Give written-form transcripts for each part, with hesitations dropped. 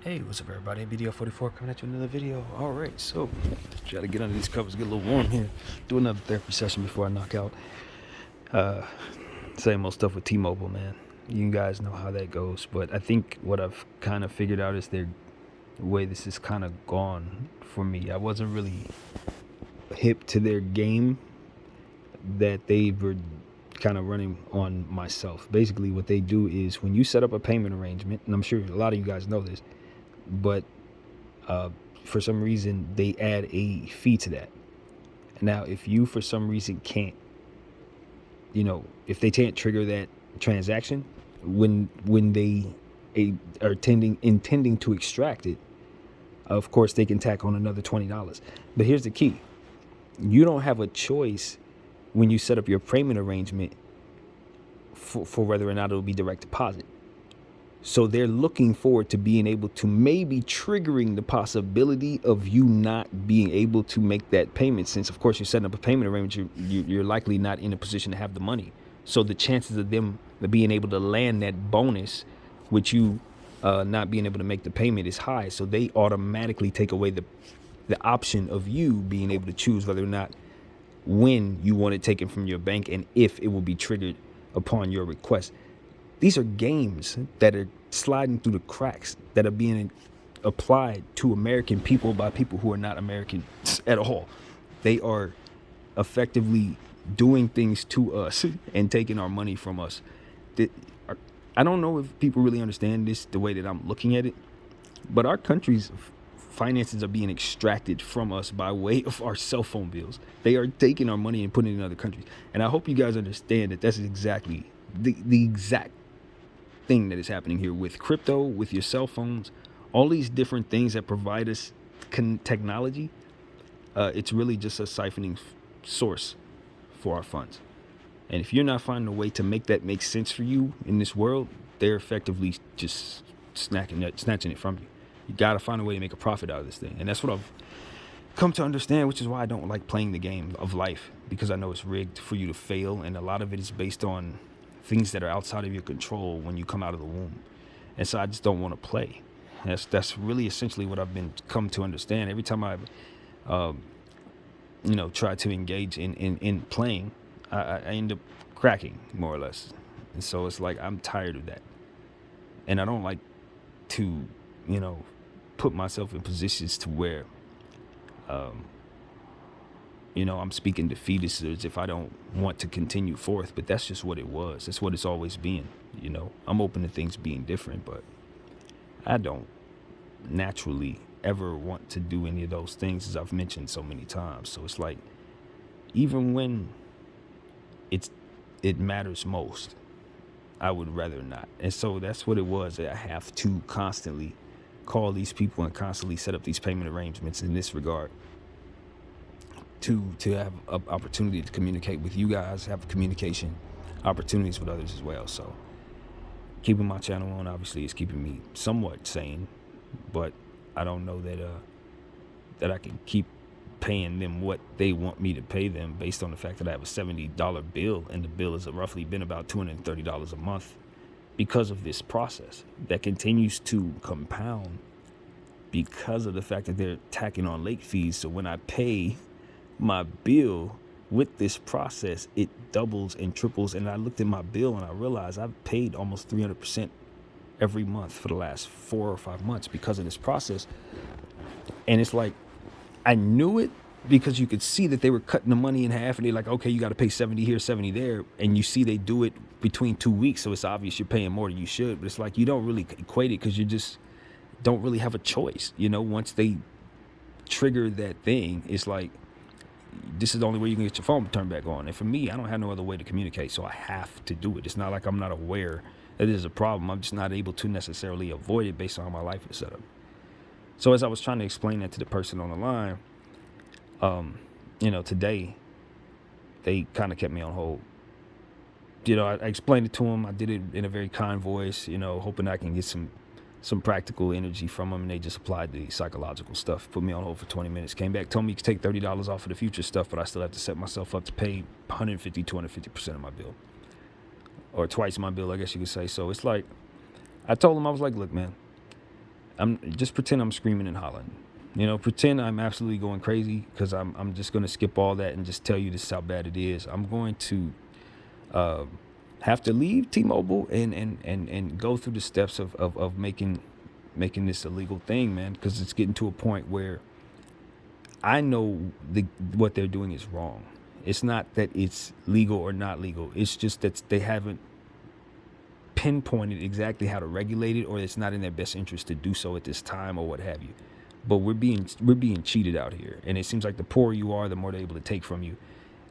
Hey, what's up, everybody? BDF 44 coming at you with another video. All right, so try to get under these covers, get a little warm here. Do another therapy session before I knock out. Same old stuff with T-Mobile, man. You guys know how that goes. But I think what I've kind of figured out is the way this is kind of gone for me. I wasn't really hip to their game that they were kind of running on myself. Basically, what they do is when you set up a payment arrangement, and I'm sure a lot of you guys know this, but for some reason they add a fee to that. Now, if you for some reason can't, if they can't trigger that transaction when they are intending to extract it, of course they can tack on another $20. But here's the key: you don't have a choice when you set up your payment arrangement for whether or not it'll be direct deposit. So they're looking forward to being able to maybe triggering the possibility of you not being able to make that payment, since of course you're setting up a payment arrangement, you're likely not in a position to have the money. So the chances of them being able to land that bonus with you not being able to make the payment is high. So they automatically take away the option of you being able to choose whether or not when you want it taken from your bank and if it will be triggered upon your request. These are games that are sliding through the cracks that are being applied to American people by people who are not Americans at all. They are effectively doing things to us and taking our money from us. I don't know if people really understand this the way that I'm looking at it, but our country's finances are being extracted from us by way of our cell phone bills. They are taking our money and putting it in other countries. And I hope you guys understand that that's exactly the exact thing that is happening here with crypto, with your cell phones, all these different things that provide us technology. It's really just a siphoning source for our funds. And if you're not finding a way to make that make sense for you in this world, they're effectively just snatching it from you. You got to find a way to make a profit out of this thing. And that's what I've come to understand, which is why I don't like playing the game of life, because I know it's rigged for you to fail. And a lot of it is based on things that are outside of your control when you come out of the womb. And so I just don't want to play. That's really essentially what I've come to understand. Every time I try to engage in playing, I end up cracking, more or less. And so it's like I'm tired of that. And I don't like to, put myself in positions to where I'm speaking defeatist as if I don't want to continue forth, but that's just what it was. That's what it's always been. I'm open to things being different, but I don't naturally ever want to do any of those things, as I've mentioned so many times. So it's like, even when it matters most, I would rather not. And so that's what it was. That I have to constantly call these people and constantly set up these payment arrangements in this regard, to have an opportunity to communicate with you guys, have communication opportunities with others as well. So keeping my channel on obviously is keeping me somewhat sane, but I don't know that I can keep paying them what they want me to pay them based on the fact that I have a $70 bill, and the bill has roughly been about $230 a month because of this process that continues to compound because of the fact that they're tacking on late fees. So when I pay my bill with this process, it doubles and triples. And I looked at my bill and I realized I've paid almost 300% every month for the last 4 or 5 months because of this process. And it's like, I knew it because you could see that they were cutting the money in half, and they're like, okay, you got to pay 70 here, 70 there. And you see they do it between 2 weeks. So it's obvious you're paying more than you should, but it's like, you don't really equate it because you just don't really have a choice. Once they trigger that thing, it's like, this is the only way you can get your phone turned back on. And for me, I don't have no other way to communicate, so I have to do it. It's not like I'm not aware that it is a problem. I'm just not able to necessarily avoid it based on how my life is set up. So as I was trying to explain that to the person on the line, today, they kind of kept me on hold. I explained it to them. I did it in a very kind voice, hoping I can get some practical energy from them, and they just applied the psychological stuff, put me on hold for 20 minutes, came back, told me you could take $30 off of the future stuff, but I still have to set myself up to pay 250% of my bill, or twice my bill, I guess you could say. So it's like, I told them, I was like, look, man, Just pretend I'm screaming and hollering. Pretend I'm absolutely going crazy, because I'm just gonna skip all that and just tell you this is how bad it is. I'm going to uh, have to leave T-Mobile and go through the steps of making this a legal thing, man, because it's getting to a point where I know what they're doing is wrong. It's not that it's legal or not legal. It's just that they haven't pinpointed exactly how to regulate it, or it's not in their best interest to do so at this time, or what have you. But we're being cheated out here, and it seems like the poorer you are, the more they're able to take from you,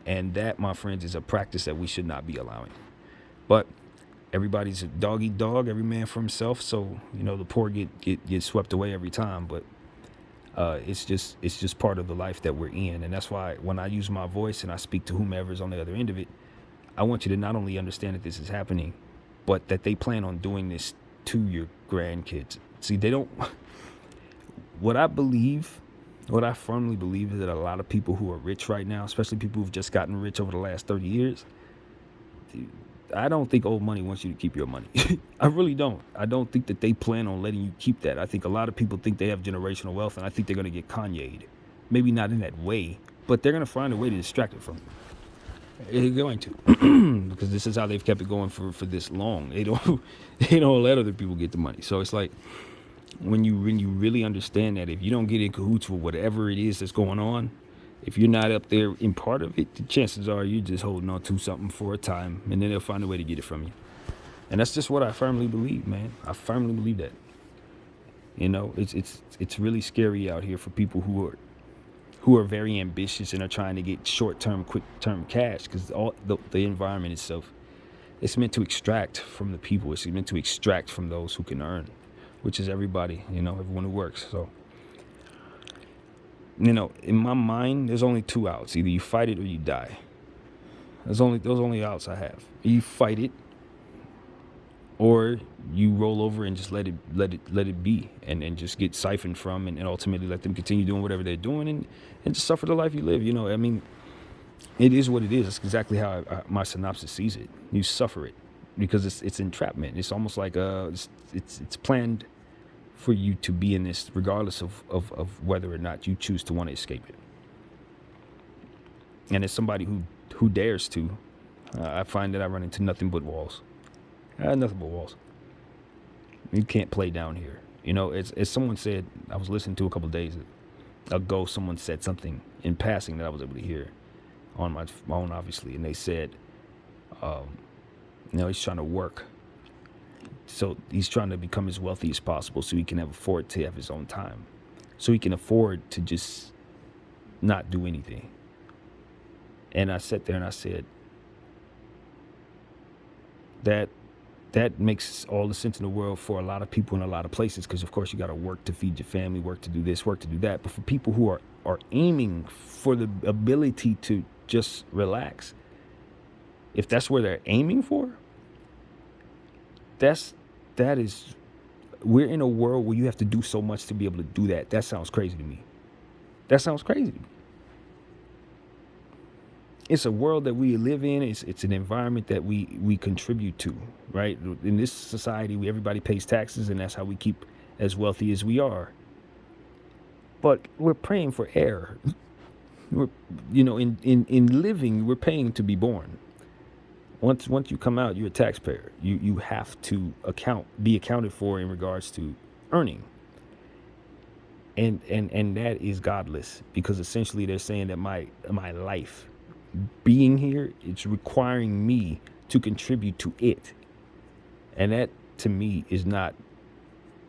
and that, my friends, is a practice that we should not be allowing. But everybody's a dog eat dog, every man for himself. So the poor get swept away every time. But it's just part of the life that we're in, and that's why when I use my voice and I speak to whomever is on the other end of it, I want you to not only understand that this is happening, but that they plan on doing this to your grandkids. See, they don't. What I firmly believe is that a lot of people who are rich right now, especially people who've just gotten rich over the last 30 years, I don't think old money wants you to keep your money. I really don't. I don't think that they plan on letting you keep that. I think a lot of people think they have generational wealth, and I think they're going to get Kanye'd. Maybe not in that way, but they're going to find a way to distract it from you. They're going to, because this is how they've kept it going for this long. They don't let other people get the money. So it's like, when you really understand that if you don't get in cahoots with whatever it is that's going on, if you're not up there in part of it, the chances are you're just holding on to something for a time, and then they'll find a way to get it from you. And that's just what I firmly believe, man. I firmly believe that. It's really scary out here for people who are very ambitious and are trying to get short-term, quick-term cash, because all the environment itself, it's meant to extract from the people. It's meant to extract from those who can earn, which is everybody, everyone who works. So, in my mind, there's only two outs. Either you fight it or you die. Those only outs I have. You fight it, or you roll over and just let it be, and just get siphoned from, and ultimately let them continue doing whatever they're doing, and just suffer the life you live. It is what it is. It's exactly how my synopsis sees it. You suffer it because it's entrapment. It's almost like it's planned for you to be in this, regardless of whether or not you choose to want to escape it. And as somebody who dares to, I find that I run into nothing but walls. Nothing but walls. You can't play down here. As someone said, I was listening to a couple of days ago, someone said something in passing that I was able to hear on my phone, obviously, and they said, he's trying to work. So he's trying to become as wealthy as possible so he can afford to have his own time. So he can afford to just not do anything. And I sat there and I said, that makes all the sense in the world for a lot of people in a lot of places, because of course you got to work to feed your family, work to do this, work to do that. But for people who are aiming for the ability to just relax, if that's where they're aiming for, we're in a world where you have to do so much to be able to do that. That sounds crazy to me. It's a world that we live in. It's an environment that we contribute to, right? In this society, everybody pays taxes, and that's how we keep as wealthy as we are. But we're praying for air. In living, we're paying to be born. Once you come out, you're a taxpayer. You have to be accounted for in regards to earning. And that is godless, because essentially they're saying that my life being here, it's requiring me to contribute to it. And that, to me,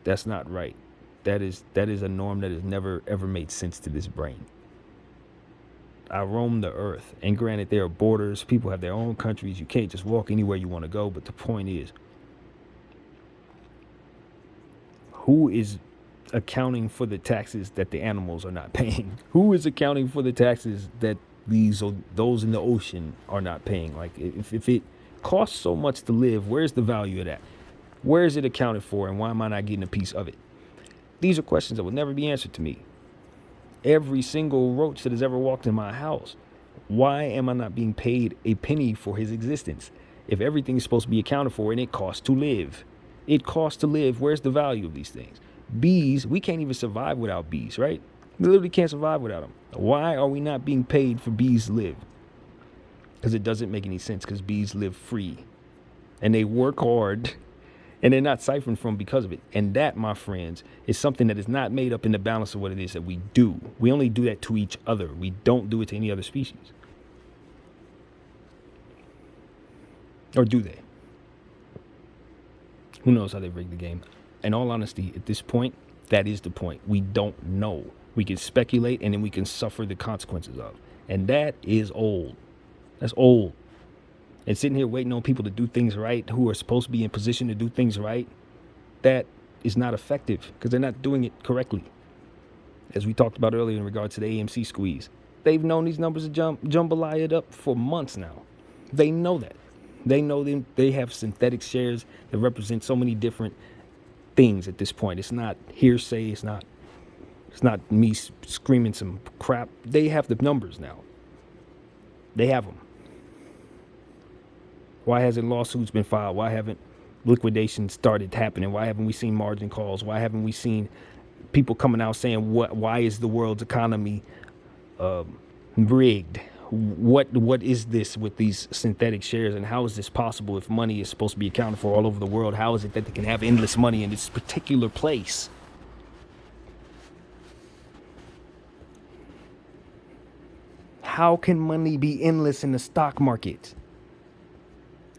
that's not right. That is a norm that has never ever made sense to this brain. I roam the earth, and granted, there are borders. People have their own countries. You can't just walk anywhere you want to go. But the point is, who is accounting for the taxes that the animals are not paying? Who is accounting for the taxes that those in the ocean are not paying? Like, if it costs so much to live, where's the value of that? Where is it accounted for, and why am I not getting a piece of it? These are questions that will never be answered to me. Every single roach that has ever walked in my house, why am I not being paid a penny for his existence? If everything is supposed to be accounted for and it costs to live, where's the value of these things? Bees, we can't even survive without bees, right? We literally can't survive without them. Why are we not being paid for bees to live? Because it doesn't make any sense, because bees live free. And they work hard, and they're not siphoned from because of it. And that, my friends, is something that is not made up in the balance of what it is that we do. We only do that to each other. We don't do it to any other species. Or do they? Who knows how they rigged the game? In all honesty, at this point, that is the point. We don't know. We can speculate, and then we can suffer the consequences of. And that is old. That's old. And sitting here waiting on people to do things right, who are supposed to be in position to do things right, that is not effective, because they're not doing it correctly. As we talked about earlier in regards to the AMC squeeze, they've known these numbers to jambalaya it up for months now. They know that. They know them. They have synthetic shares that represent so many different things at this point. It's not hearsay. It's not me screaming some crap. They have the numbers now. They have them. Why hasn't lawsuits been filed? Why haven't liquidations started happening? Why haven't we seen margin calls? Why haven't we seen people coming out saying why is the world's economy rigged? What is this with these synthetic shares, and how is this possible if money is supposed to be accounted for all over the world? How is it that they can have endless money in this particular place? How can money be endless in the stock market?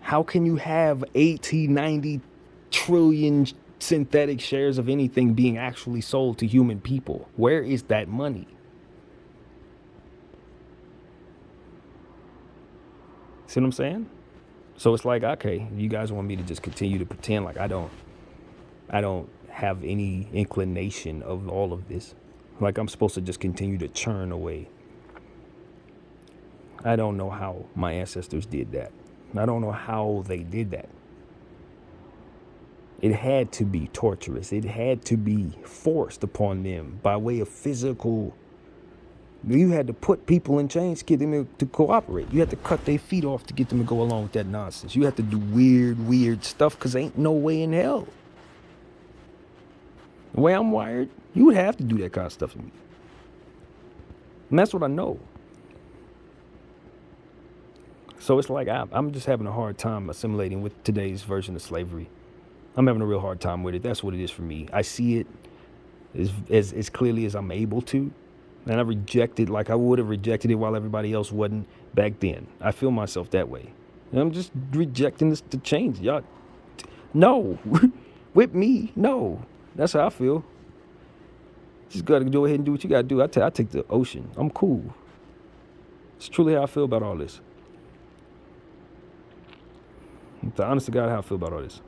How can you have 80, 90 trillion synthetic shares of anything being actually sold to human people? Where is that money? See what I'm saying? So it's like, okay, you guys want me to just continue to pretend like I don't have any inclination of all of this. Like I'm supposed to just continue to churn away. I don't know how my ancestors did that. I don't know how they did that. It had to be torturous. It had to be forced upon them by way of physical. You had to put people in chains to get them to cooperate. You had to cut their feet off to get them to go along with that nonsense. You had to do weird stuff, because ain't no way in hell. The way I'm wired, you would have to do that kind of stuff to me. And that's what I know. So it's like I'm just having a hard time assimilating with today's version of slavery. I'm having a real hard time with it. That's what it is for me. I see it as clearly as I'm able to. And I reject it like I would have rejected it while everybody else wasn't back then. I feel myself that way. And I'm just rejecting the change. Y'all, no. With me, no. That's how I feel. Just got to go ahead and do what you got to do. I take the ocean. I'm cool. It's truly how I feel about all this. The honest to God, how I feel about all this.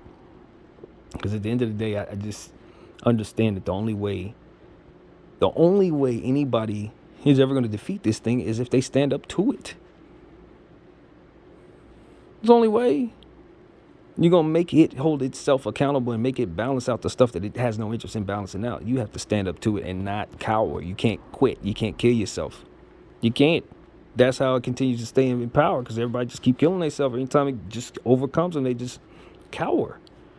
Because at the end of the day, I just understand that the only way anybody is ever going to defeat this thing is if they stand up to it. It's the only way. You're going to make it hold itself accountable and make it balance out the stuff that it has no interest in balancing out. You have to stand up to it and not cower. You can't quit. You can't kill yourself. You can't. That's how it continues to stay in power, because everybody just keep killing themselves. Anytime it just overcomes them, they just cower.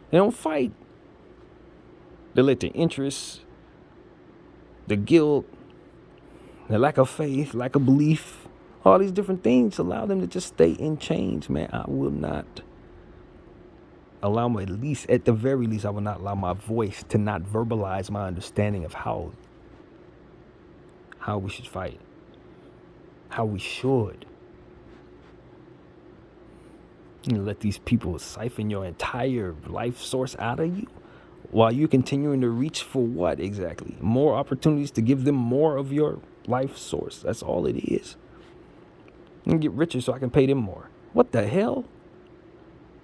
They don't fight. They let their interests, the guilt, the lack of faith, lack of belief, all these different things allow them to just stay in chains, man. I will not allow at the very least, I will not allow my voice to not verbalize my understanding of how we should fight. How we should. You let these people siphon your entire life source out of you while you're continuing to reach for what exactly? More opportunities to give them more of your life source. That's all it is. And get richer so I can pay them more. What the hell?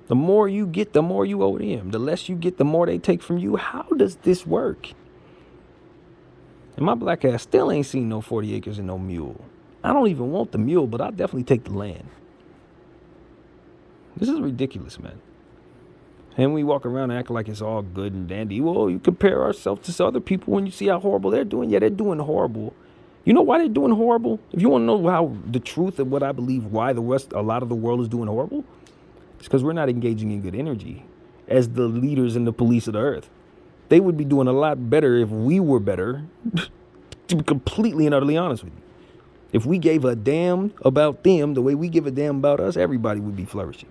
The more you get, the more you owe them. The less you get, the more they take from you. How does this work? And my black ass still ain't seen no 40 acres and no mule. I don't even want the mule, but I'll definitely take the land. This is ridiculous, man. And we walk around and act like it's all good and dandy. Well, you compare ourselves to other people when you see how horrible they're doing. Yeah, they're doing horrible. You know why they're doing horrible? If you want to know how the truth of what I believe, why a lot of the world is doing horrible, it's because we're not engaging in good energy as the leaders and the police of the earth. They would be doing a lot better if we were better, to be completely and utterly honest with you. If we gave a damn about them the way we give a damn about us, everybody would be flourishing.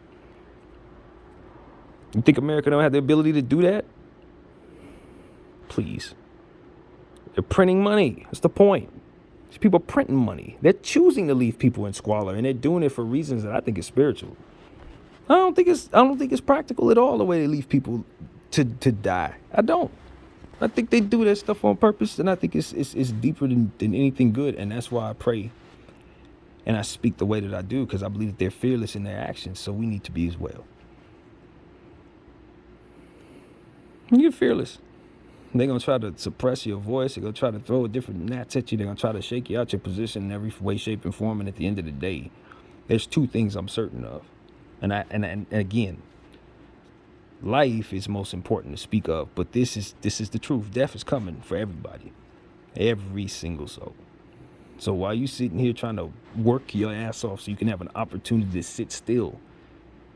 You think America don't have the ability to do that? Please. They're printing money. That's the point. These people are printing money. They're choosing to leave people in squalor, and they're doing it for reasons that I think is spiritual. I don't think it's practical at all the way they leave people to die. I don't. I think they do that stuff on purpose, and I think it's deeper than anything good, and that's why I pray and I speak the way that I do, because I believe that they're fearless in their actions, so we need to be as well. You're fearless. They're going to try to suppress your voice. They're going to try to throw a different gnats at you. They're going to try to shake you out your position in every way, shape, and form, and at the end of the day, there's two things I'm certain of. And again, life is most important to speak of, but this is the truth. Death is coming for everybody, every single soul. So while you sitting here trying to work your ass off so you can have an opportunity to sit still,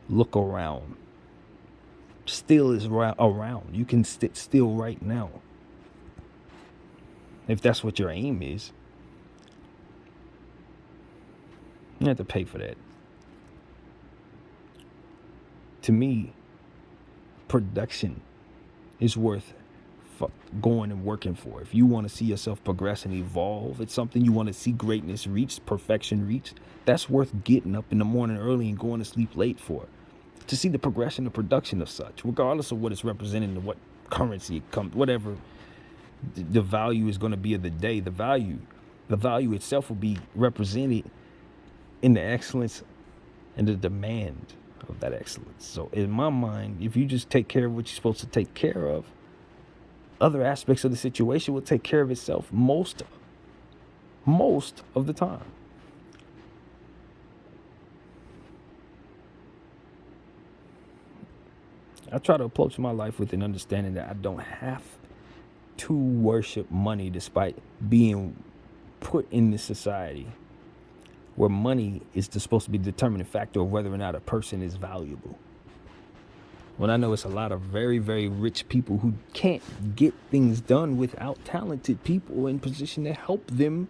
look around. Still is around. You can sit still right now, if that's what your aim is. You have to pay for that. To me, production is worth going and working for. If you want to see yourself progress and evolve, it's something you want to see greatness reached, perfection reached, that's worth getting up in the morning early and going to sleep late for. To see the progression of production of such, regardless of what it's representing and what currency it comes, whatever the value is going to be of the day, the value itself will be represented in the excellence and the demand of that excellence. So in my mind, if you just take care of what you're supposed to take care of, other aspects of the situation will take care of itself most of the time. I try to approach my life with an understanding that I don't have to worship money, despite being put in this society where money is supposed to be the determining factor of whether or not a person is valuable. When I know it's a lot of very, very rich people who can't get things done without talented people in position to help them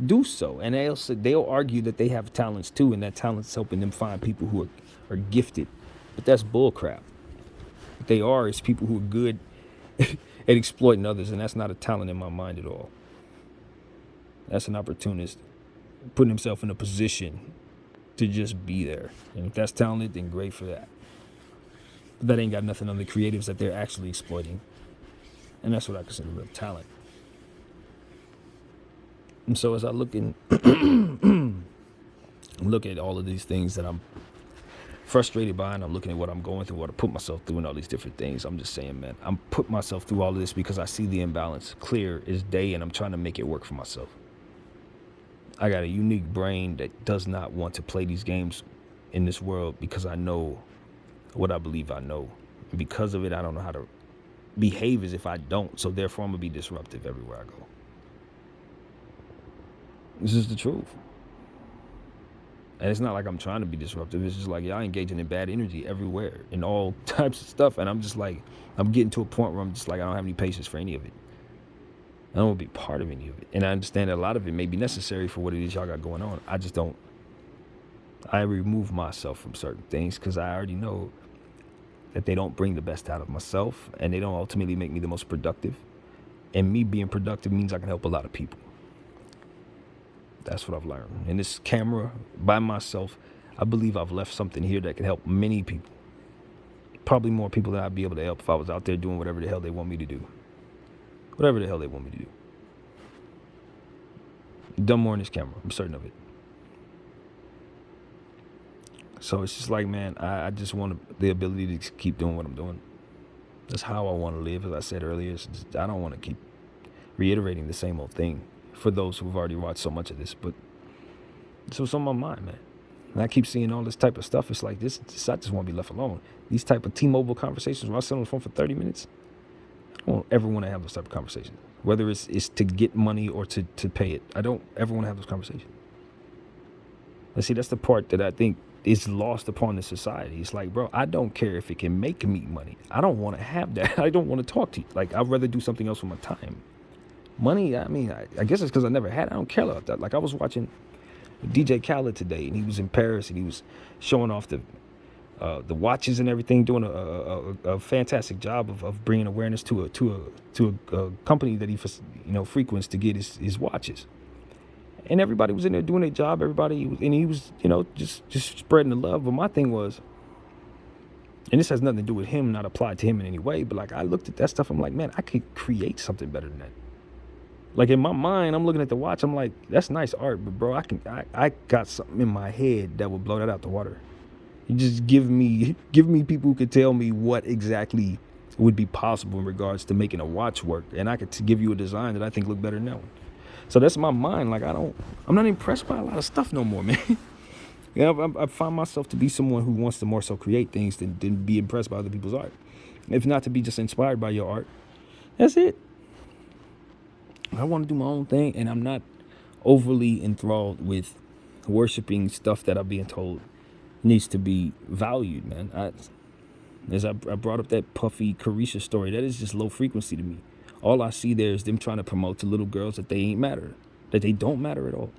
do so. And they'll argue that they have talents too, and that talent's helping them find people who are gifted. But that's bullcrap. What they are is people who are good at exploiting others, and that's not a talent in my mind at all. That's an opportunist putting himself in a position to just be there. And if that's talented, then great for that. But that ain't got nothing on the creatives that they're actually exploiting. And that's what I consider real talent. And so as I look at all of these things that I'm frustrated by, and I'm looking at what I'm going through, what I put myself through, and all these different things, I'm just saying, man, I'm putting myself through all of this because I see the imbalance clear as day, and I'm trying to make it work for myself. I got a unique brain that does not want to play these games in this world because I know what I believe I know. And because of it, I don't know how to behave as if I don't. So therefore, I'm going to be disruptive everywhere I go. This is the truth. And it's not like I'm trying to be disruptive. It's just like y'all engaging in bad energy everywhere in all types of stuff. And I'm just like, I'm getting to a point where I'm just like, I don't have any patience for any of it. I don't want to be part of any of it. And I understand that a lot of it may be necessary for what it is y'all got going on. I just don't. I remove myself from certain things because I already know that they don't bring the best out of myself, and they don't ultimately make me the most productive. And me being productive means I can help a lot of people. That's what I've learned. In this camera, by myself, I believe I've left something here that can help many people. Probably more people than I'd be able to help if I was out there doing whatever the hell they want me to do. Whatever the hell they want me to do. I've done more in this camera. I'm certain of it. So it's just like, man, I just want the ability to keep doing what I'm doing. That's how I want to live. As I said earlier, I don't want to keep reiterating the same old thing for those who've already watched so much of this. But it's what's on my mind, man. And I keep seeing all this type of stuff. It's like this I just want to be left alone. These type of T-Mobile conversations where I sit on the phone for 30 minutes, I don't ever want to have those type of conversations. Whether it's to get money or to pay it. I don't ever want to have those conversations. And see, that's the part that I think is lost upon the society. It's like, bro, I don't care if it can make me money. I don't want to have that. I don't want to talk to you. Like, I'd rather do something else with my time. Money, I mean, I guess it's because I never had it. I don't care about that. Like, I was watching DJ Khaled today, and he was in Paris, and he was showing off the watches and everything, doing a fantastic job of bringing awareness to a company that he frequents to get his watches. And everybody was in there doing their job. And he was just spreading the love. But my thing was, and this has nothing to do with him, not applied to him in any way, but like, I looked at that stuff, I'm like, man, I could create something better than that. Like, in my mind, I'm looking at the watch, I'm like, that's nice art, but bro, I got something in my head that would blow that out the water. You just give me people who could tell me what exactly would be possible in regards to making a watch work, and I could give you a design that I think look better than that one. So that's my mind. Like, I'm not impressed by a lot of stuff no more, man. I find myself to be someone who wants to more so create things than be impressed by other people's art. If not to be just inspired by your art, that's it. I want to do my own thing, and I'm not overly enthralled with worshiping stuff that I'm being told needs to be valued, man. As I brought up that Puffy Carisha story, that is just low frequency to me. All I see there is them trying to promote to little girls that they ain't matter, that they don't matter at all.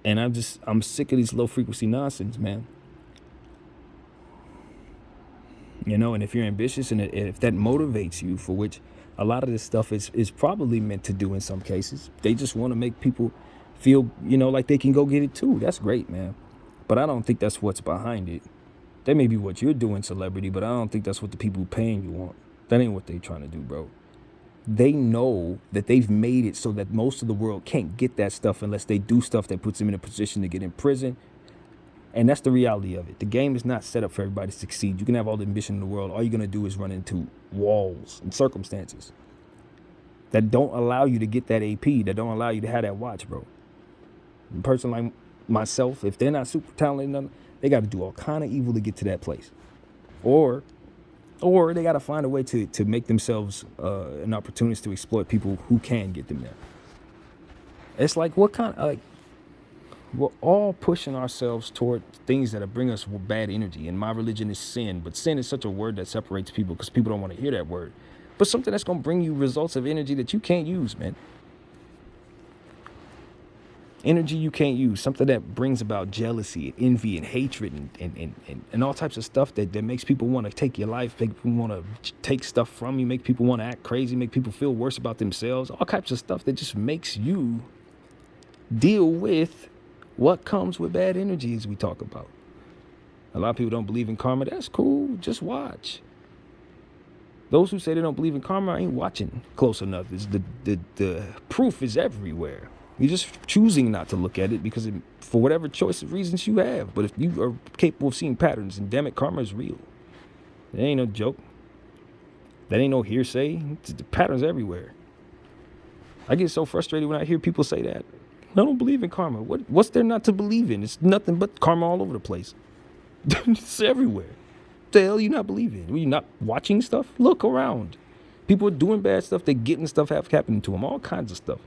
And I'm sick of these low frequency nonsense, man. And if you're ambitious and if that motivates you, for which a lot of this stuff is probably meant to do in some cases, they just want to make people feel, like they can go get it too. That's great, man. But I don't think that's what's behind it. That may be what you're doing, celebrity, but I don't think that's what the people paying you want. That ain't what they trying to do, bro. They know that they've made it so that most of the world can't get that stuff unless they do stuff that puts them in a position to get in prison. And that's the reality of it. The game is not set up for everybody to succeed. You can have all the ambition in the world. All you're going to do is run into walls and circumstances that don't allow you to get that AP, that don't allow you to have that watch, bro. A person like myself, if they're not super talented, they got to do all kind of evil to get to that place. Or they got to find a way to make themselves an opportunity to exploit people who can get them there. It's like, we're all pushing ourselves toward things that bring us bad energy. And my religion is sin, but sin is such a word that separates people because people don't want to hear that word. But something that's going to bring you results of energy that you can't use, man. Energy you can't use, something that brings about jealousy and envy and hatred and all types of stuff that makes people want to take your life, make people want to take stuff from you, make people want to act crazy, make people feel worse about themselves, all types of stuff that just makes you deal with what comes with bad energy, as we talk about. A lot of people don't believe in karma. That's cool. Just watch. Those who say they don't believe in karma ain't watching close enough. The proof is everywhere. You're just choosing not to look at it because for whatever choice of reasons you have. But if you are capable of seeing patterns, and damn it, karma is real. It ain't no joke. That ain't no hearsay. The patterns everywhere. I get so frustrated when I hear people say that. I don't believe in karma. What's there not to believe in? It's nothing but karma all over the place. It's everywhere. What the hell you not believing? Are you not watching stuff? Look around. People are doing bad stuff. They're getting stuff happening to them. All kinds of stuff.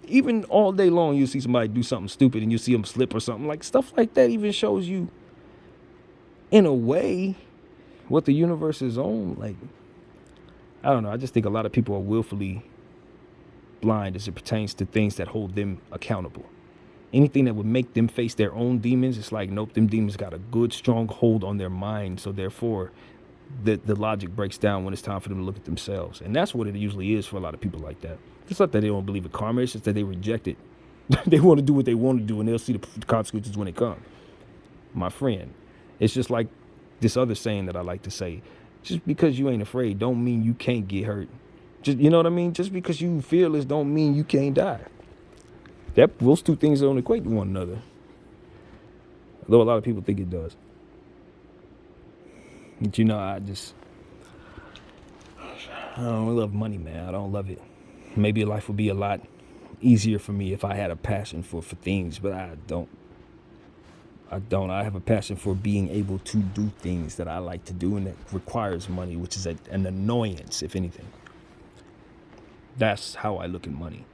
Even all day long, you see somebody do something stupid and you see them slip or something. Like, stuff like that even shows you, in a way, what the universe is on. Like, I don't know. I just think a lot of people are willfully blind as it pertains to things that hold them accountable. Anything that would make them face their own demons, it's like, nope, them demons got a good, strong hold on their mind. So therefore, the logic breaks down when it's time for them to look at themselves. And that's what it usually is for a lot of people like that. It's not that they don't believe in karma. It's just that they reject it. They want to do what they want to do, and they'll see the consequences when they come. My friend, it's just like this other saying that I like to say. Just because you ain't afraid don't mean you can't get hurt. Just, you know what I mean? Just because you fearless don't mean you can't die. Those two things don't equate to one another. Although a lot of people think it does. But I don't love money, man. I don't love it. Maybe life would be a lot easier for me if I had a passion for things, but I don't. I have a passion for being able to do things that I like to do and that requires money, which is an annoyance, if anything. That's how I look at money,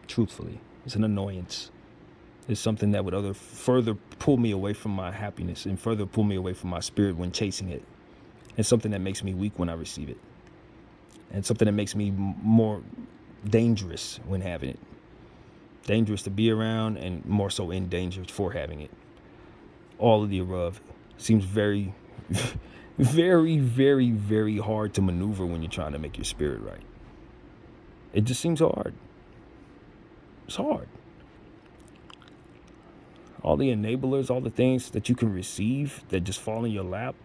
truthfully. It's an annoyance. is something that would further pull me away from my happiness and further pull me away from my spirit when chasing it. It's something that makes me weak when I receive it. And something that makes me more dangerous when having it. Dangerous to be around and more so in danger for having it. All of the above seems very, very, very, very hard to maneuver when you're trying to make your spirit right. It just seems hard. It's hard. All the enablers, all the things that you can receive that just fall in your lap,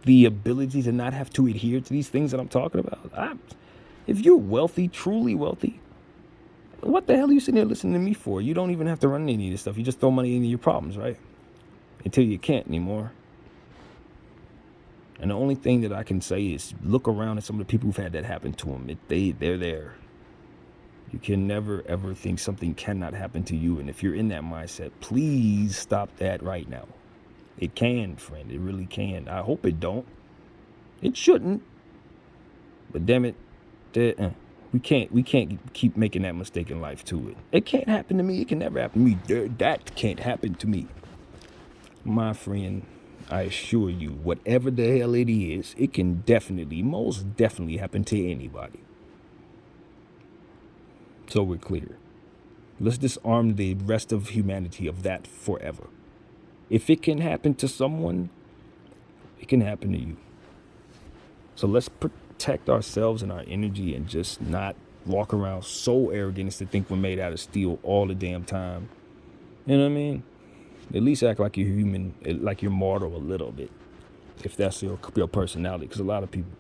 the ability to not have to adhere to these things that I'm talking about. If you're wealthy, truly wealthy, what the hell are you sitting there listening to me for? You don't even have to run any of this stuff. You just throw money into your problems, right? Until you can't anymore. And the only thing that I can say is look around at some of the people who've had that happen to them. They're there. You can never, ever think something cannot happen to you. And if you're in that mindset, please stop that right now. It can, friend. It really can. I hope it don't. It shouldn't. But damn it, we can't keep making that mistake in life to it. It can't happen to me. It can never happen to me. That can't happen to me. My friend, I assure you, whatever the hell it is, it can definitely, most definitely happen to anybody. So we're clear. Let's disarm the rest of humanity of that forever. If it can happen to someone, it can happen to you. So let's protect ourselves and our energy and just not walk around so arrogant as to think we're made out of steel all the damn time. You know what I mean? At least act like you're human, like you're mortal a little bit, if that's your personality. Because a lot of people,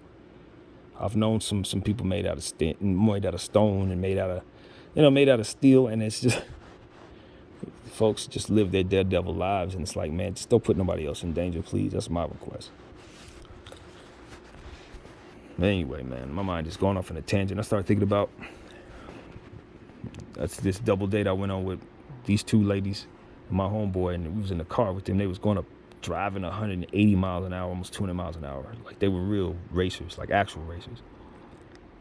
I've known some people made out of stone and made out of steel, and it's just folks just live their daredevil lives, and it's like, man, just don't put nobody else in danger, please. That's my request. But anyway, man, my mind is going off on a tangent. I started thinking about this double date I went on with these two ladies and my homeboy, and we was in the car with them. They was going up driving 180 miles an hour, almost 200 miles an hour. Like they were real racers, like actual racers.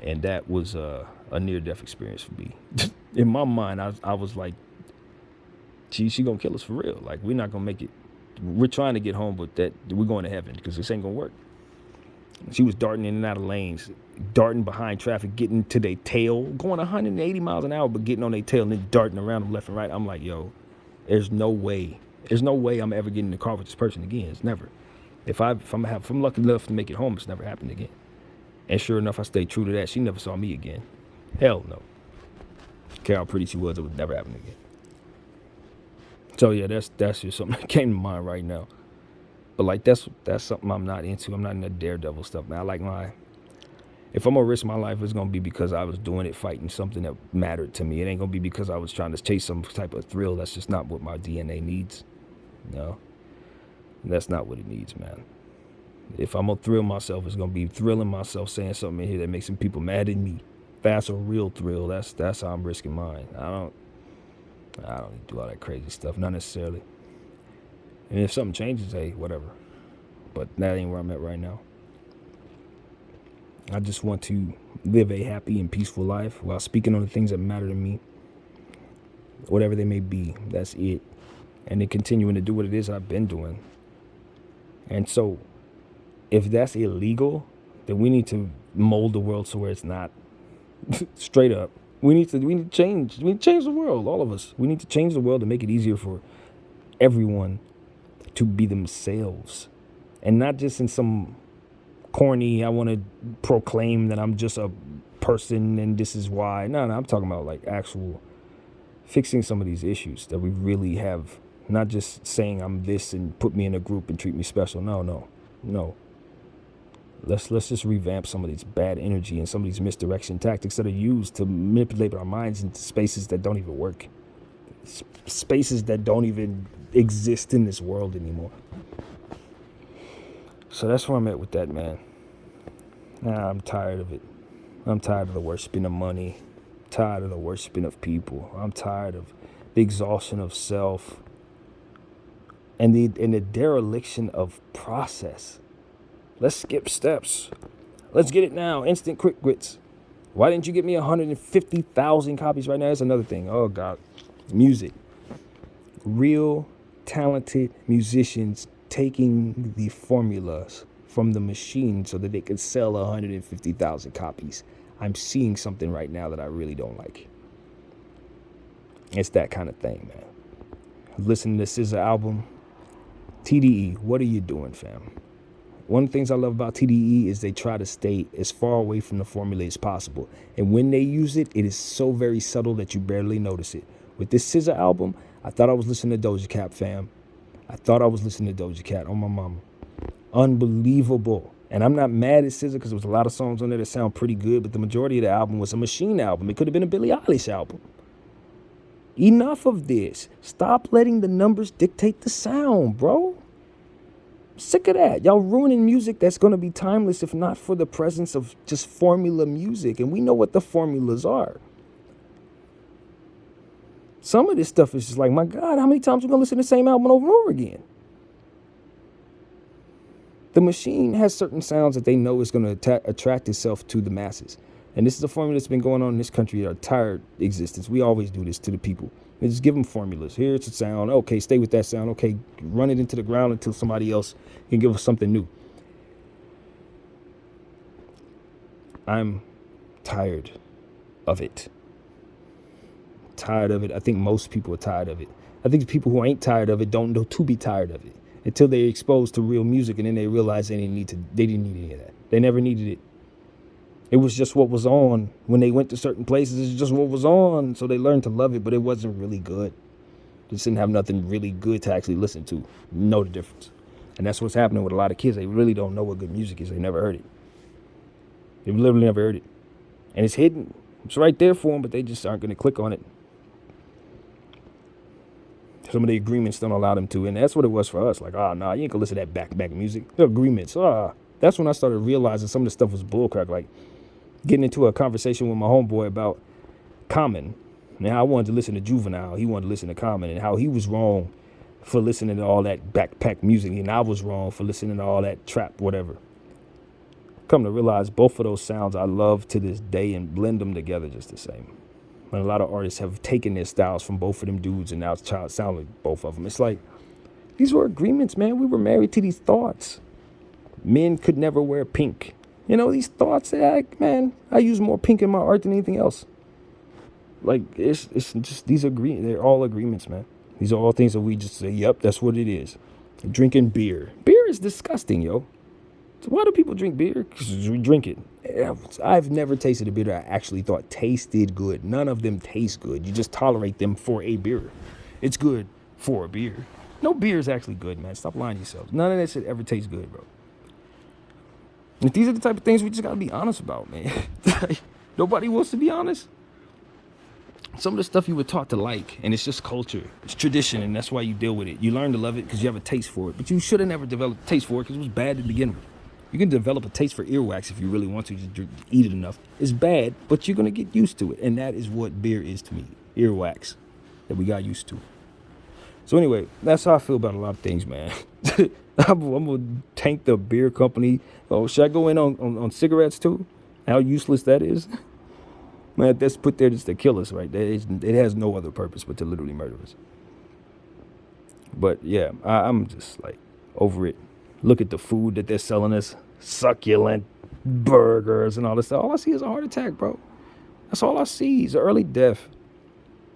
And that was a near-death experience for me. In my mind, I was like, she gonna kill us for real. Like, we're not gonna make it. We're trying to get home, but that we're going to heaven because this ain't gonna work. She was darting in and out of lanes, darting behind traffic, getting to their tail, going 180 miles an hour, but getting on their tail and then darting around them left and right. I'm like, yo, there's no way I'm ever getting in the car with this person again. It's never. If I'm lucky enough to make it home, it's never happened again. And sure enough, I stayed true to that. She never saw me again. Hell no. Care how pretty she was, it would never happen again. So yeah, that's just something that came to mind right now. But like that's something I'm not into. I'm not in the daredevil stuff, man. I like if I'm gonna risk my life, it's gonna be because I was doing it, fighting something that mattered to me. It ain't gonna be because I was trying to chase some type of thrill. That's just not what my DNA needs. No, that's not what it needs, man. If I'm gonna thrill myself, it's gonna be thrilling myself, saying something in here that makes some people mad at me. That's a real thrill. That's how I'm risking mine. I don't do all that crazy stuff, not necessarily. And if something changes, hey, whatever. But that ain't where I'm at right now. I just want to live a happy and peaceful life while speaking on the things that matter to me, whatever they may be. That's it. And then continuing to do what it is I've been doing. And so, if that's illegal, then we need to mold the world so where it's not. Straight up. We need to change. We need to change the world, all of us. We need to change the world to make it easier for everyone to be themselves. And not just in some corny, I want to proclaim that I'm just a person and this is why. No, I'm talking about like actual fixing some of these issues that we really have. Not just saying I'm this and put me in a group and treat me special. No. Let's just revamp some of these bad energy and some of these misdirection tactics that are used to manipulate our minds into spaces that don't even work. Spaces that don't even exist in this world anymore. So that's where I'm at with that, man. I'm tired of it. I'm tired of the worshiping of money. I'm tired of the worshiping of people. I'm tired of the exhaustion of self and the dereliction of process. Let's skip steps. Let's get it now. Instant quick grits. Why didn't you get me 150,000 copies right now? That's another thing. Oh, God. Music. real talented musicians taking the formulas from the machine so that they could sell 150,000 copies. I'm seeing something right now that I really don't like. It's that kind of thing, man. Listen to the SZA album. TDE, what are you doing, fam? One of the things I love about TDE is they try to stay as far away from the formula as possible. And when they use it, it is so very subtle that you barely notice it. With this SZA album, I thought I was listening to Doja Cat, fam. I thought I was listening to Doja Cat on my mama. Unbelievable. And I'm not mad at SZA because there was a lot of songs on there that sound pretty good, but the majority of the album was a Machine album. It could have been a Billie Eilish album. Enough of this. Stop letting the numbers dictate the sound, bro. Sick of that. Y'all ruining music that's going to be timeless if not for the presence of just formula music. And we know what the formulas are. Some of this stuff is just like, my God, how many times are we going to listen to the same album over and over again? The machine has certain sounds that they know is going to attract itself to the masses. And this is a formula that's been going on in this country our entire existence. We always do this to the people. We just give them formulas. Here's a sound. Okay, stay with that sound. Okay, run it into the ground until somebody else can give us something new. I'm tired of it. Tired of it. I think most people are tired of it. I think the people who ain't tired of it don't know to be tired of it until they're exposed to real music, and then they realize they didn't need any of that. They never needed it. It was just what was on. When they went to certain places, it's just what was on. So they learned to love it, but it wasn't really good. They didn't have nothing really good to actually listen to. Know the difference. And that's what's happening with a lot of kids. They really don't know what good music is. They never heard it. They've literally never heard it. And it's hidden. It's right there for them, but they just aren't going to click on it. Some of the agreements don't allow them to. And that's what it was for us. Like, you ain't going to listen to that back music. The agreements. That's when I started realizing some of the stuff was bullcrap. Like, getting into a conversation with my homeboy about Common. Now, I wanted to listen to Juvenile. He wanted to listen to Common, and how he was wrong for listening to all that backpack music, and I was wrong for listening to all that trap, whatever. Come to realize both of those sounds I love to this day and blend them together just the same. And a lot of artists have taken their styles from both of them dudes, and now it's sound like both of them. It's like, these were agreements, man. We were married to these thoughts. Men could never wear pink. You know, these thoughts, man, I use more pink in my art than anything else. Like, it's just these they're all agreements, man. These are all things that we just say, yep, that's what it is. Drinking beer. Beer is disgusting, yo. So why do people drink beer? Because we drink it. I've never tasted a beer that I actually thought tasted good. None of them taste good. You just tolerate them for a beer. It's good for a beer. No beer is actually good, man. Stop lying to yourselves. None of that shit ever tastes good, bro. And these are the type of things we just got to be honest about, man. Nobody wants to be honest. Some of the stuff you were taught to like, and it's just culture. It's tradition, and that's why you deal with it. You learn to love it because you have a taste for it. But you should have never developed a taste for it because it was bad to begin with. You can develop a taste for earwax if you really want to. Just eat it enough. It's bad, but you're going to get used to it. And that is what beer is to me. Earwax that we got used to. So anyway, that's how I feel about a lot of things, man. I'm going to tank the beer company. Oh, should I go in on cigarettes too? How useless that is? Man, that's put there just to kill us, right? It has no other purpose but to literally murder us. But yeah, I'm just like over it. Look at the food that they're selling us. Succulent burgers and all this stuff. All I see is a heart attack, bro. That's all I see is early death.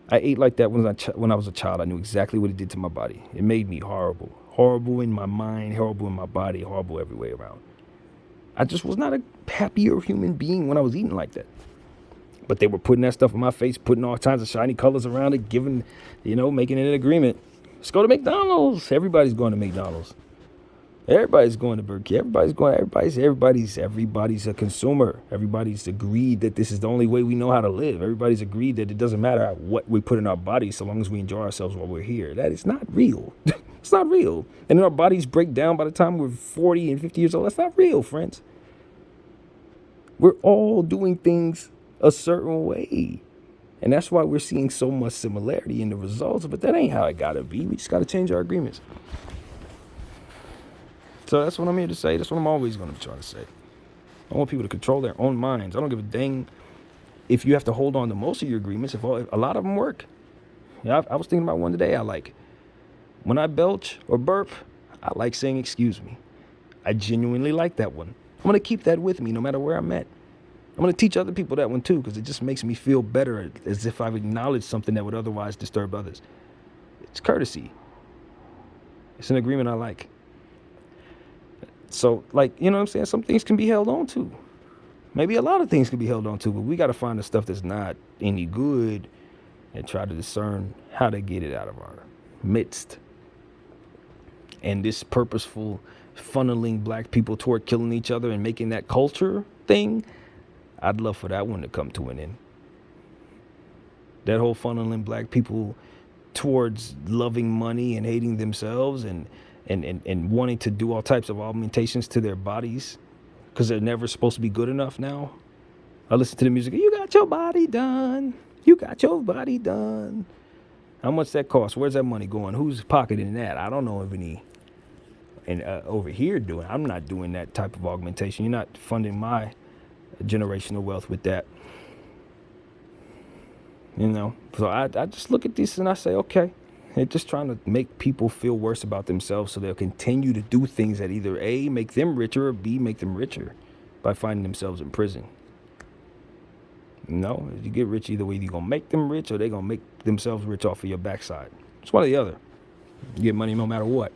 I ate like that when I was a child. I knew exactly what it did to my body. It made me horrible. Horrible in my mind, horrible in my body, horrible every way around. I just was not a happier human being when I was eating like that. But they were putting that stuff on my face, putting all kinds of shiny colors around it, making it an agreement. Let's go to McDonald's. Everybody's going to McDonald's. Everybody's going to Burger King. Everybody's a consumer. Everybody's agreed that this is the only way we know how to live. Everybody's agreed that it doesn't matter what we put in our bodies so long as we enjoy ourselves while we're here. That is not real. It's not real. And then our bodies break down by the time we're 40 and 50 years old. That's not real, friends. We're all doing things a certain way. And that's why we're seeing so much similarity in the results. But that ain't how it got to be. We just got to change our agreements. So that's what I'm here to say. That's what I'm always going to be trying to say. I want people to control their own minds. I don't give a dang if you have to hold on to most of your agreements. If a lot of them work. Yeah, I was thinking about one today. I like When I belch or burp, I like saying excuse me. I genuinely like that one. I'm going to keep that with me no matter where I'm at. I'm going to teach other people that one too, because it just makes me feel better, as if I've acknowledged something that would otherwise disturb others. It's courtesy. It's an agreement I like. So, like, you know what I'm saying? Some things can be held on to. Maybe a lot of things can be held on to, but we got to find the stuff that's not any good and try to discern how to get it out of our midst. And this purposeful funneling black people toward killing each other and making that culture thing, I'd love for that one to come to an end. That whole funneling black people towards loving money and hating themselves and wanting to do all types of augmentations to their bodies because they're never supposed to be good enough now. I listen to the music. You got your body done. You got your body done. How much that cost? Where's that money going? Who's pocketing that? I don't know of any. And over here I'm not doing that type of augmentation. You're not funding my generational wealth with that. You know, so I just look at this and I say, okay, they're just trying to make people feel worse about themselves so they'll continue to do things that either A, make them richer, or B, make them richer by finding themselves in prison. No, if you get rich either way, you're going to make them rich or they're going to make themselves rich off of your backside. It's one or the other. You get money no matter what.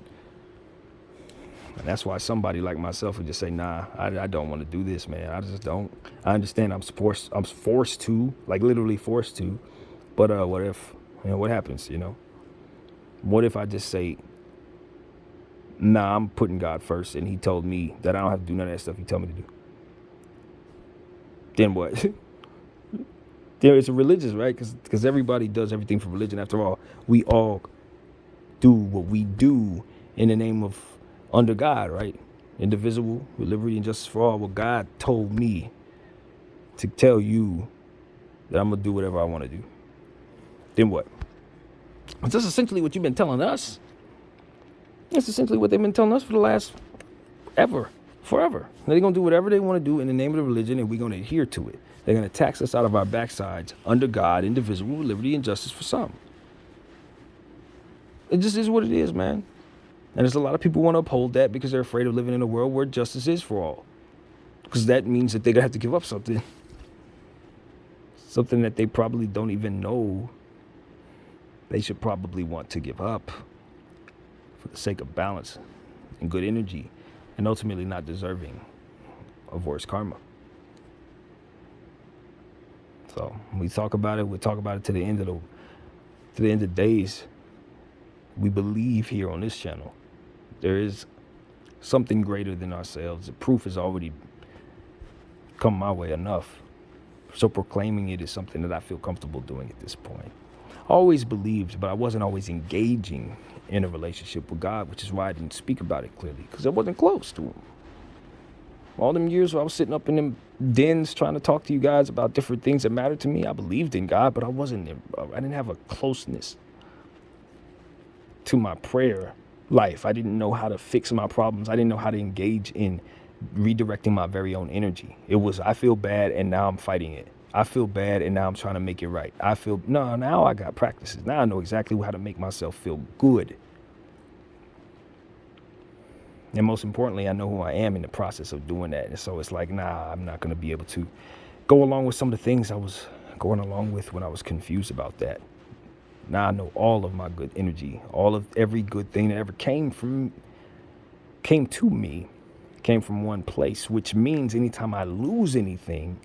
And that's why somebody like myself would just say, nah, I don't want to do this, man. I just don't. I understand I'm forced to, like literally forced to. But what if, what happens, What if I just say, nah, I'm putting God first, and he told me that I don't have to do none of that stuff he told me to do. Then what? It's religious, right? Because everybody does everything for religion. After all, we all do what we do in the name of under God, right? Indivisible, with liberty and justice for all. Well, God told me to tell you that I'm going to do whatever I want to do. Then what? That's essentially what you've been telling us. That's essentially what they've been telling us for the last forever. They're going to do whatever they want to do in the name of the religion, and we're going to adhere to it. They're going to tax us out of our backsides under God, indivisible, with liberty and justice for some. It just is what it is, man. And there's a lot of people who want to uphold that because they're afraid of living in a world where justice is for all. Because that means that they're going to have to give up something. Something that they probably don't even know they should probably want to give up for the sake of balance and good energy, and ultimately not deserving of worse karma. So we talk about it. We'll talk about it to the end of days. We believe here on this channel there is something greater than ourselves. The proof has already come my way enough. So proclaiming it is something that I feel comfortable doing at this point. I always believed, but I wasn't always engaging in a relationship with God, which is why I didn't speak about it clearly, because I wasn't close to him. All them years where I was sitting up in them dens trying to talk to you guys about different things that mattered to me, I believed in God, but I didn't have a closeness to my prayer life. I didn't know how to fix my problems. I didn't know how to engage in redirecting my very own energy. It was, I feel bad and now I'm fighting it. I feel bad and now I'm trying to make it right. Now I got practices. Now I know exactly how to make myself feel good. And most importantly, I know who I am in the process of doing that. And so it's like, nah, I'm not going to be able to go along with some of the things I was going along with when I was confused about that. Now I know all of my good energy, every good thing that ever came to me came from one place, which means anytime I lose anything,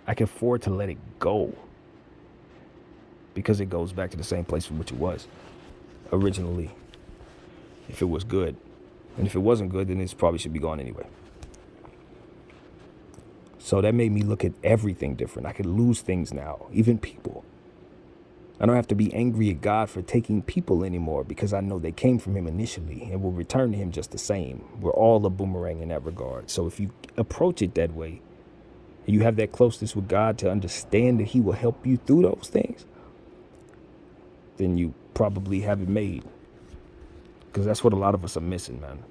I can afford to let it go, because it goes back to the same place from which it was originally, if it was good. And if it wasn't good, then it probably should be gone anyway. So that made me look at everything different. I could lose things now, even people. I don't have to be angry at God for taking people anymore, because I know they came from him initially and will return to him just the same. We're all a boomerang in that regard. So if you approach it that way, and you have that closeness with God to understand that he will help you through those things, then you probably have it made. Because that's what a lot of us are missing, man.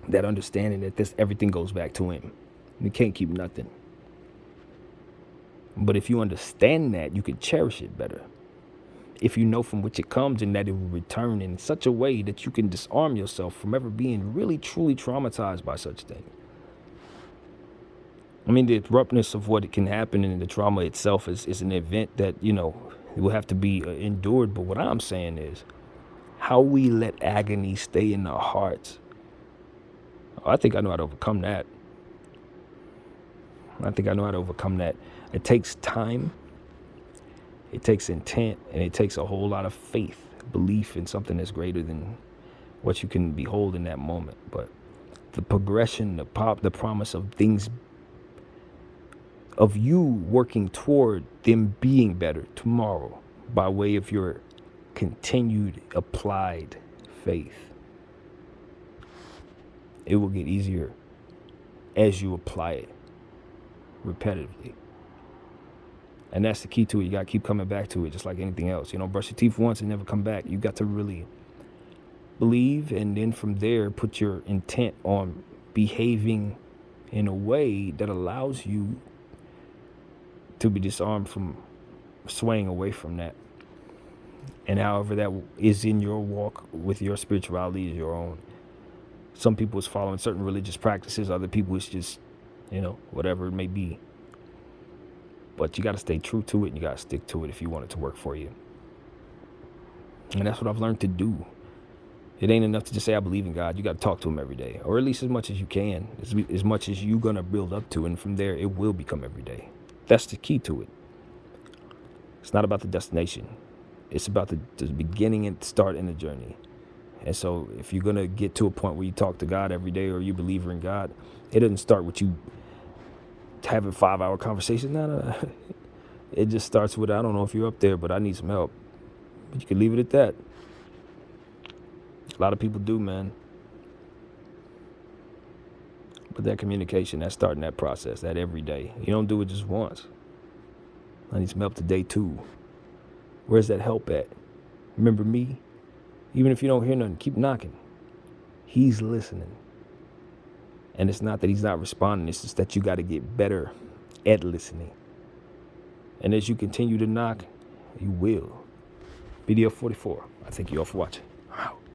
That understanding that everything goes back to him. You can't keep nothing. But if you understand that, you can cherish it better. if you know from which it comes and that it will return in such a way that you can disarm yourself from ever being really, truly traumatized by such things. I mean, the abruptness of what it can happen and the trauma itself is an event that, it will have to be endured. But what I'm saying is how we let agony stay in our hearts. I think I know how to overcome that. It takes time. It takes intent, and it takes a whole lot of faith, belief in something that's greater than what you can behold in that moment. But the progression, the promise of things, of you working toward them being better tomorrow by way of your continued applied faith. It will get easier as you apply it repetitively. And that's the key to it. You got to keep coming back to it, just like anything else. Brush your teeth once and never come back. You got to really believe, and then from there, put your intent on behaving in a way that allows you to be disarmed from swaying away from that. And however that is in your walk with your spirituality is your own. Some people is following certain religious practices. Other people is just, whatever it may be. But you got to stay true to it, and you got to stick to it if you want it to work for you. And that's what I've learned to do. It ain't enough to just say, I believe in God. You got to talk to him every day, or at least as much as you can, as much as you're going to build up to. And from there, it will become every day. That's the key to it. It's not about the destination. It's about the beginning and start in the journey. And so if you're going to get to a point where you talk to God every day, or you believe in God, it doesn't start with you having 5-hour conversations. No. It just starts with, I don't know if you're up there, but I need some help. But you can leave it at that. A lot of people do, man. But that communication, that's starting that process, that every day. You don't do it just once. I need some help today too. Where's that help at? Remember me? Even if you don't hear nothing, keep knocking. He's listening. And it's not that he's not responding. It's just that you got to get better at listening. And as you continue to knock, you will. BDF 44. I thank you all for watching.